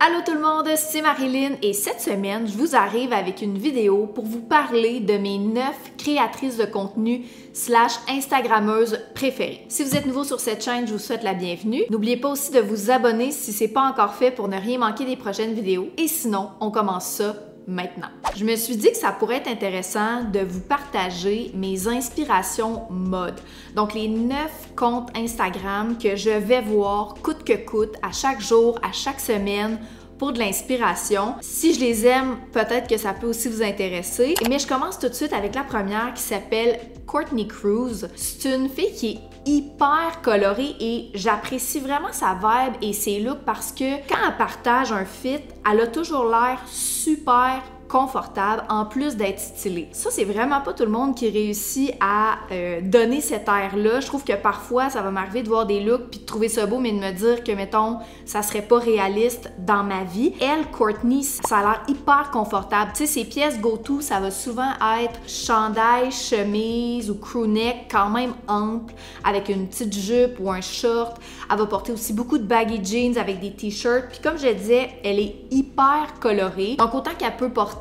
Allô tout le monde, c'est Marilyn et cette semaine, je vous arrive avec une vidéo pour vous parler de mes 9 créatrices de contenu / Instagrammeuses préférées. Si vous êtes nouveau sur cette chaîne, je vous souhaite la bienvenue. N'oubliez pas aussi de vous abonner si ce n'est pas encore fait pour ne rien manquer des prochaines vidéos. Et sinon, on commence ça maintenant. Je me suis dit que ça pourrait être intéressant de vous partager mes inspirations mode. Donc les 9 comptes Instagram que je vais voir coûte que coûte à chaque jour, à chaque semaine pour de l'inspiration. Si je les aime, peut-être que ça peut aussi vous intéresser. Mais je commence tout de suite avec la première qui s'appelle Courtney Cruz. C'est une fille qui est hyper colorée et j'apprécie vraiment sa vibe et ses looks parce que quand elle partage un fit, elle a toujours l'air super confortable en plus d'être stylée. Ça, c'est vraiment pas tout le monde qui réussit à donner cet air-là. Je trouve que parfois, ça va m'arriver de voir des looks puis de trouver ça beau, mais de me dire que, mettons, ça serait pas réaliste dans ma vie. Elle, Courtney, ça a l'air hyper confortable. Tu sais, ses pièces go-to, ça va souvent être chandail, chemise ou crew neck quand même ample avec une petite jupe ou un short. Elle va porter aussi beaucoup de baggy jeans avec des t-shirts. Puis comme je disais, elle est hyper colorée. Donc autant qu'elle peut porter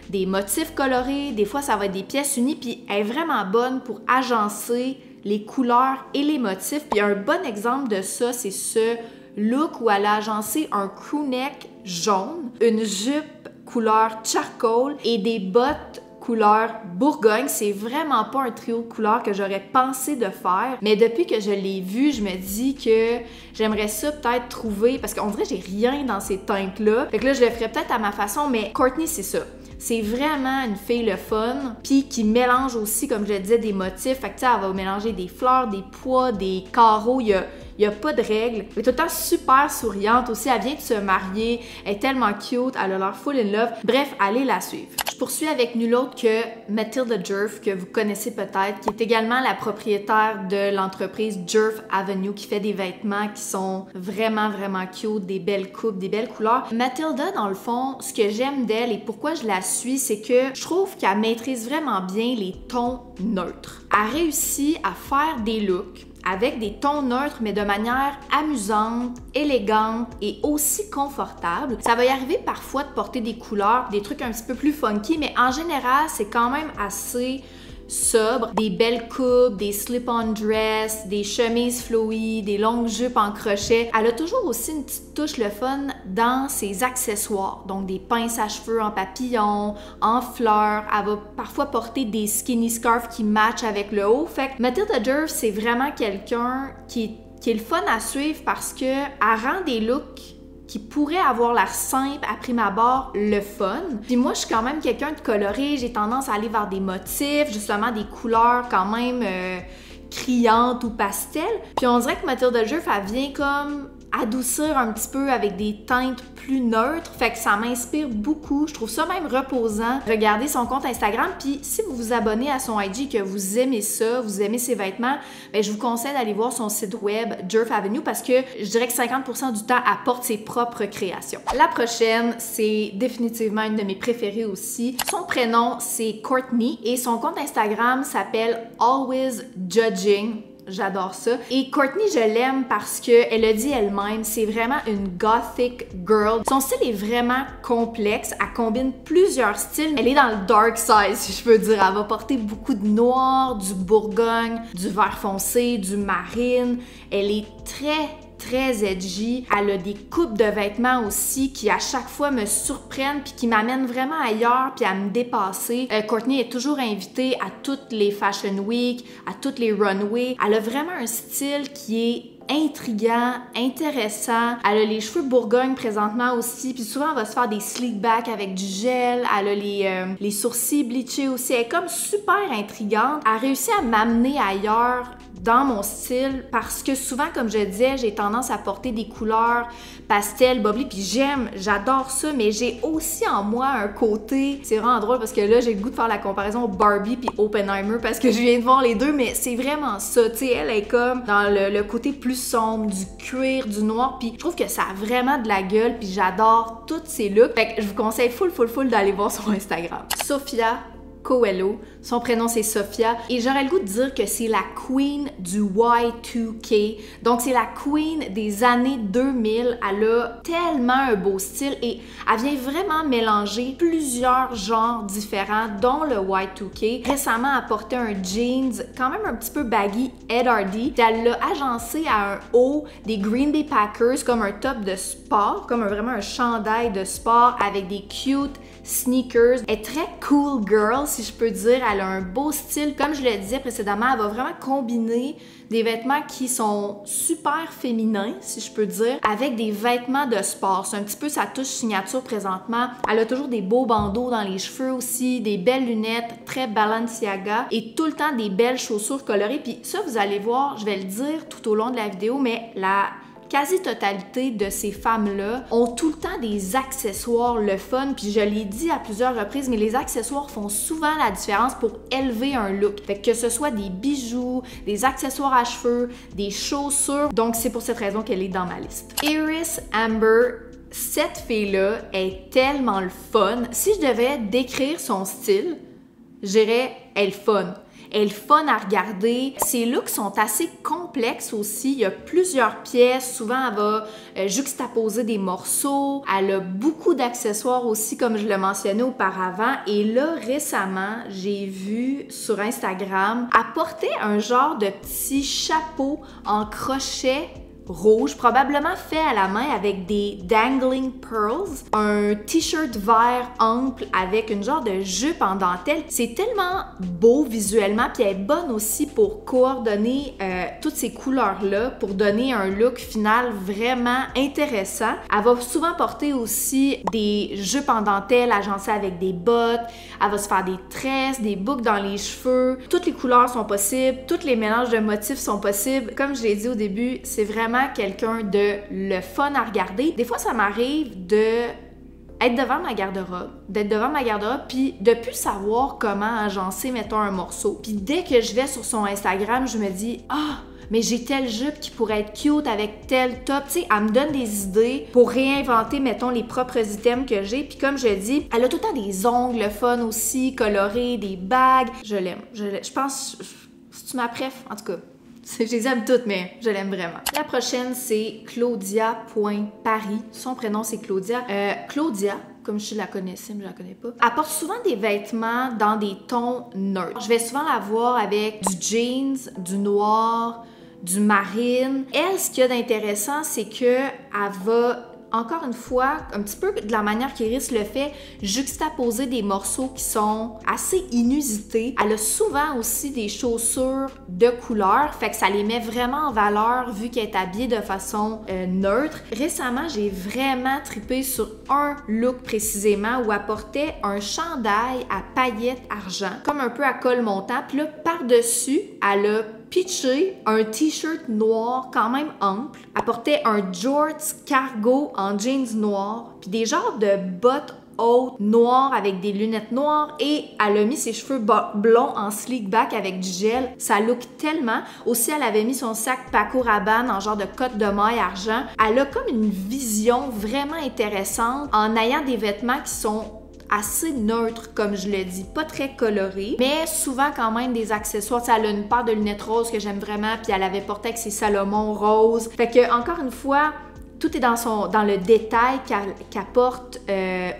des motifs colorés, des fois ça va être des pièces unies, puis elle est vraiment bonne pour agencer les couleurs et les motifs. Puis un bon exemple de ça, c'est ce look où elle a agencé un crew neck jaune, une jupe couleur charcoal et des bottes couleur Bourgogne. C'est vraiment pas un trio de couleurs que j'aurais pensé de faire, mais depuis que je l'ai vu, je me dis que j'aimerais ça peut-être trouver, parce qu'on dirait que j'ai rien dans ces teintes-là. Fait que là, je le ferais peut-être à ma façon, mais Courtney, c'est ça. C'est vraiment une fille le fun, puis qui mélange aussi, comme je le disais, des motifs. Fait que tu sais, elle va mélanger des fleurs, des pois, des carreaux, il y a pas de règles. Elle est tout le temps super souriante aussi. Elle vient de se marier, elle est tellement cute, elle a l'air full in love. Bref, allez la suivre. Je poursuis avec nul autre que Matilda Djerf, que vous connaissez peut-être, qui est également la propriétaire de l'entreprise Djerf Avenue, qui fait des vêtements qui sont vraiment, vraiment cute, des belles coupes, des belles couleurs. Matilda, dans le fond, ce que j'aime d'elle et pourquoi je la suis, c'est que je trouve qu'elle maîtrise vraiment bien les tons neutres. Elle réussit à faire des looks avec des tons neutres, mais de manière amusante, élégante et aussi confortable. Ça va y arriver parfois de porter des couleurs, des trucs un petit peu plus funky, mais en général, c'est quand même assez sobre. Des belles coupes, des slip-on dress, des chemises flowy, des longues jupes en crochet. Elle a toujours aussi une petite touche le fun dans ses accessoires. Donc des pinces à cheveux en papillon, en fleurs. Elle va parfois porter des skinny scarves qui matchent avec le haut. Fait que Matilda Djerf, c'est vraiment quelqu'un qui est le fun à suivre parce que elle rend des looks qui pourrait avoir l'air simple à prime abord, le fun. Puis moi, je suis quand même quelqu'un de coloré, j'ai tendance à aller vers des motifs, justement des couleurs quand même criantes ou pastel. Puis on dirait que Matilda Djerf, elle vient comme adoucir un petit peu avec des teintes plus neutres, fait que ça m'inspire beaucoup. Je trouve ça même reposant. Regardez son compte Instagram, puis si vous vous abonnez à son IG, que vous aimez ça, vous aimez ses vêtements, ben je vous conseille d'aller voir son site web Djerf Avenue parce que je dirais que 50% du temps, elle porte ses propres créations. La prochaine, c'est définitivement une de mes préférées aussi. Son prénom, c'est Courtney et son compte Instagram s'appelle Always Judging. J'adore ça. Et Courtney, je l'aime parce qu'elle a dit elle-même, c'est vraiment une gothic girl. Son style est vraiment complexe. Elle combine plusieurs styles. Elle est dans le dark side, si je peux dire. Elle va porter beaucoup de noir, du bourgogne, du vert foncé, du marine. Elle est très edgy. Elle a des coupes de vêtements aussi qui à chaque fois me surprennent puis qui m'amènent vraiment ailleurs puis à me dépasser. Courtney est toujours invitée à toutes les Fashion Week, à toutes les runways. Elle a vraiment un style qui est intriguant, intéressant. Elle a les cheveux Bourgogne présentement aussi, puis souvent elle va se faire des sleek back avec du gel. Elle a les sourcils bleachés aussi. Elle est comme super intrigante. Elle a réussi à m'amener ailleurs dans mon style parce que souvent, comme je disais, j'ai tendance à porter des couleurs pastel, bubbly, puis j'adore ça, mais j'ai aussi en moi un côté, c'est vraiment drôle parce que là, j'ai le goût de faire la comparaison Barbie puis Oppenheimer parce que je viens de voir les deux, mais c'est vraiment ça, tu sais, elle est comme dans le côté plus sombre, du cuir, du noir, puis je trouve que ça a vraiment de la gueule, puis j'adore tous ces looks. Fait que je vous conseille full d'aller voir son Instagram. Sophia Coelho. Son prénom, c'est Sophia. Et j'aurais le goût de dire que c'est la queen du Y2K. Donc, c'est la queen des années 2000. Elle a tellement un beau style et elle vient vraiment mélanger plusieurs genres différents, dont le Y2K. Récemment, elle portait un jeans quand même un petit peu baggy, Ed Hardy. Elle l'a agencé à un haut des Green Bay Packers comme un top de sport, comme vraiment un chandail de sport avec des cute sneakers. Elle est très cool girl, si je peux dire. Elle a un beau style. Comme je le disais précédemment, elle va vraiment combiner des vêtements qui sont super féminins, si je peux dire, avec des vêtements de sport. C'est un petit peu sa touche signature présentement. Elle a toujours des beaux bandeaux dans les cheveux aussi, des belles lunettes, très Balenciaga et tout le temps des belles chaussures colorées. Puis ça, vous allez voir, je vais le dire tout au long de la vidéo, mais la quasi-totalité de ces femmes-là ont tout le temps des accessoires, le fun, puis je l'ai dit à plusieurs reprises, mais les accessoires font souvent la différence pour élever un look. Fait que ce soit des bijoux, des accessoires à cheveux, des chaussures, donc c'est pour cette raison qu'elle est dans ma liste. Iris Amber, cette fille-là est tellement le fun. Si je devais décrire son style, je dirais elle est fun. Elle est fun à regarder. Ses looks sont assez complexes aussi. Il y a plusieurs pièces. Souvent, elle va juxtaposer des morceaux. Elle a beaucoup d'accessoires aussi, comme je le mentionnais auparavant. Et là, récemment, j'ai vu sur Instagram, elle portait un genre de petit chapeau en crochet rouge, probablement fait à la main avec des dangling pearls, un t-shirt vert ample avec une genre de jupe en dentelle. C'est tellement beau visuellement, puis elle est bonne aussi pour coordonner toutes ces couleurs-là, pour donner un look final vraiment intéressant. Elle va souvent porter aussi des jupes en dentelle agencées avec des bottes, elle va se faire des tresses, des boucles dans les cheveux. Toutes les couleurs sont possibles, tous les mélanges de motifs sont possibles. Comme je l'ai dit au début, c'est vraiment quelqu'un de le fun à regarder. Des fois, ça m'arrive d'être devant ma garde-robe, puis de plus savoir comment agencer, mettons, un morceau. Puis dès que je vais sur son Instagram, je me dis « Ah! Mais j'ai telle jupe qui pourrait être cute avec tel top. » Tu sais, elle me donne des idées pour réinventer, mettons, les propres items que j'ai. Puis comme je dis, elle a tout le temps des ongles fun aussi, colorés, des bagues. Je l'aime. Je pense, c'est ma préf, en tout cas. Je les aime toutes, mais je l'aime vraiment. La prochaine, c'est Claudia.Paris. Son prénom, c'est Claudia. Claudia, comme je la connaissais, mais je la connais pas, elle porte souvent des vêtements dans des tons neutres. Je vais souvent la voir avec du jeans, du noir, du marine. Elle, ce qu'il y a d'intéressant, c'est qu'elle va, encore une fois, un petit peu de la manière qu'Iris le fait, juxtaposer des morceaux qui sont assez inusités. Elle a souvent aussi des chaussures de couleur, fait que ça les met vraiment en valeur vu qu'elle est habillée de façon neutre. Récemment, j'ai vraiment trippé sur un look précisément où elle portait un chandail à paillettes argent, comme un peu à col montant, puis là, par-dessus, elle a pitché un t-shirt noir quand même ample. Elle portait un jorts cargo en jeans noir, puis des genres de bottes hautes noires avec des lunettes noires et elle a mis ses cheveux blonds en sleek back avec du gel. Ça look tellement. Aussi, elle avait mis son sac Paco Rabanne en genre de cotte de maille argent. Elle a comme une vision vraiment intéressante en ayant des vêtements qui sont assez neutre, comme je le dis, pas très coloré, mais souvent quand même des accessoires. T'sais, elle a une paire de lunettes roses que j'aime vraiment, puis elle avait porté avec ses Salomon roses. Fait que, encore une fois, tout est dans le détail qu'elle porte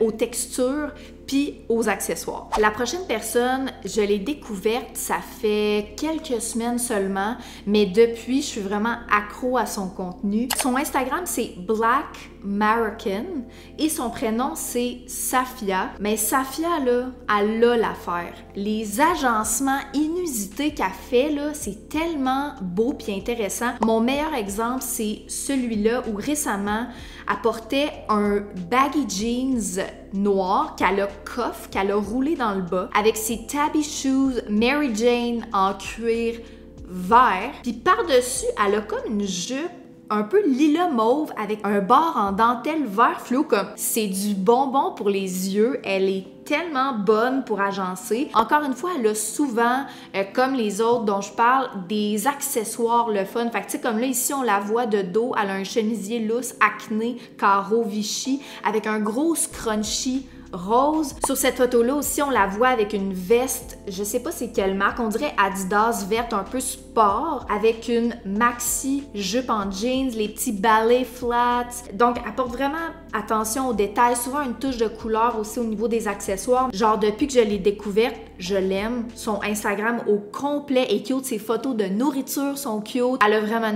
aux textures puis aux accessoires. La prochaine personne, je l'ai découverte, ça fait quelques semaines seulement, mais depuis, je suis vraiment accro à son contenu. Son Instagram, c'est Black American et son prénom, c'est Safia. Mais Safia, là, elle a l'affaire. Les agencements inusités qu'elle fait, là, c'est tellement beau puis intéressant. Mon meilleur exemple, c'est celui-là où récemment, elle portait un baggy jeans noir qu'elle a coffre, qu'elle a roulé dans le bas, avec ses tabby shoes Mary Jane en cuir vert. Puis par-dessus, elle a comme une jupe un peu lilas mauve avec un bord en dentelle vert fluo, comme c'est du bonbon pour les yeux. Elle est tellement bonne pour agencer. Encore une fois, elle a souvent, comme les autres dont je parle, des accessoires le fun. Fait que tu sais, comme là, ici, on la voit de dos, elle a un chemisier lousse, acné, carreau Vichy, avec un gros scrunchie rose. Sur cette photo-là aussi, on la voit avec une veste, je sais pas c'est quelle marque, on dirait Adidas verte un peu sport, avec une maxi jupe en jeans, les petits ballet flats. Donc, elle porte vraiment attention aux détails, souvent une touche de couleur aussi au niveau des accessoires. Genre, depuis que je l'ai découverte, je l'aime. Son Instagram au complet est cute, ses photos de nourriture sont cute. Elle a vraiment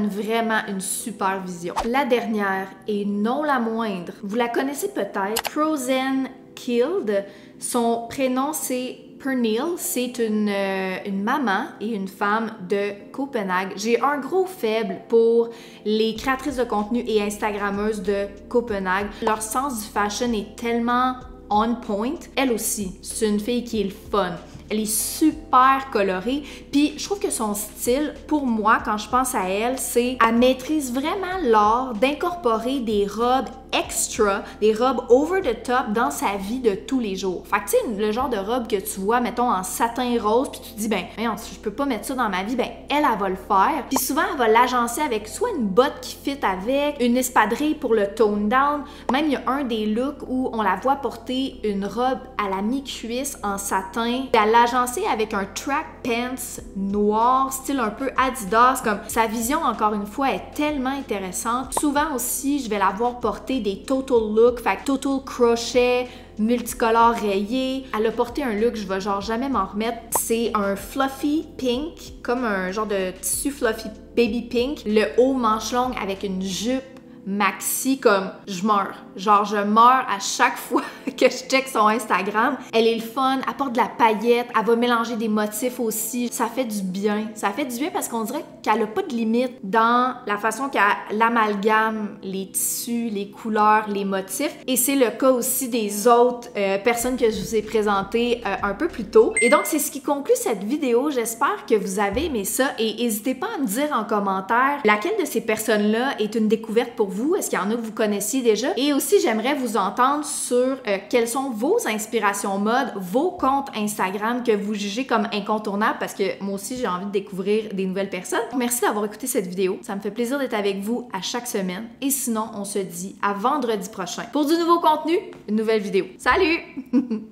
une super vision. La dernière, et non la moindre, vous la connaissez peut-être, Frozen Killed. Son prénom, c'est Pernille, c'est une maman et une femme de Copenhague. J'ai un gros faible pour les créatrices de contenu et Instagrammeuses de Copenhague. Leur sens du fashion est tellement on point. Elle aussi, c'est une fille qui est le fun. Elle est super colorée, puis je trouve que son style, pour moi, quand je pense à elle, c'est qu'elle maîtrise vraiment l'art d'incorporer des robes extra, des robes over the top dans sa vie de tous les jours. Fait que tu sais, le genre de robe que tu vois, mettons, en satin rose, puis tu te dis, ben, je peux pas mettre ça dans ma vie, ben, elle va le faire. Puis souvent, elle va l'agencer avec soit une botte qui fit avec, une espadrille pour le tone down. Même, il y a un des looks où on la voit porter une robe à la mi-cuisse en satin. Elle l'a agencée avec un track pants noir, style un peu Adidas. Comme sa vision, encore une fois, est tellement intéressante. Souvent aussi, je vais la voir porter des total looks, fait que total crochet, multicolore rayé. Elle a porté un look, je vais genre jamais m'en remettre. C'est un fluffy pink, comme un genre de tissu fluffy baby pink. Le haut manche longue avec une jupe maxi, comme je meurs. Genre, je meurs à chaque fois que je check son Instagram. Elle est le fun, elle porte de la paillette, elle va mélanger des motifs aussi. Ça fait du bien. Ça fait du bien parce qu'on dirait qu'elle a pas de limite dans la façon qu'elle amalgame les tissus, les couleurs, les motifs. Et c'est le cas aussi des autres personnes que je vous ai présentées un peu plus tôt. Et donc, c'est ce qui conclut cette vidéo. J'espère que vous avez aimé ça et n'hésitez pas à me dire en commentaire laquelle de ces personnes-là est une découverte pour vous. Est-ce qu'il y en a que vous connaissiez déjà? Et aussi, j'aimerais vous entendre sur quelles sont vos inspirations mode, vos comptes Instagram que vous jugez comme incontournables parce que moi aussi, j'ai envie de découvrir des nouvelles personnes. Merci d'avoir écouté cette vidéo. Ça me fait plaisir d'être avec vous à chaque semaine. Et sinon, on se dit à vendredi prochain pour du nouveau contenu, une nouvelle vidéo. Salut!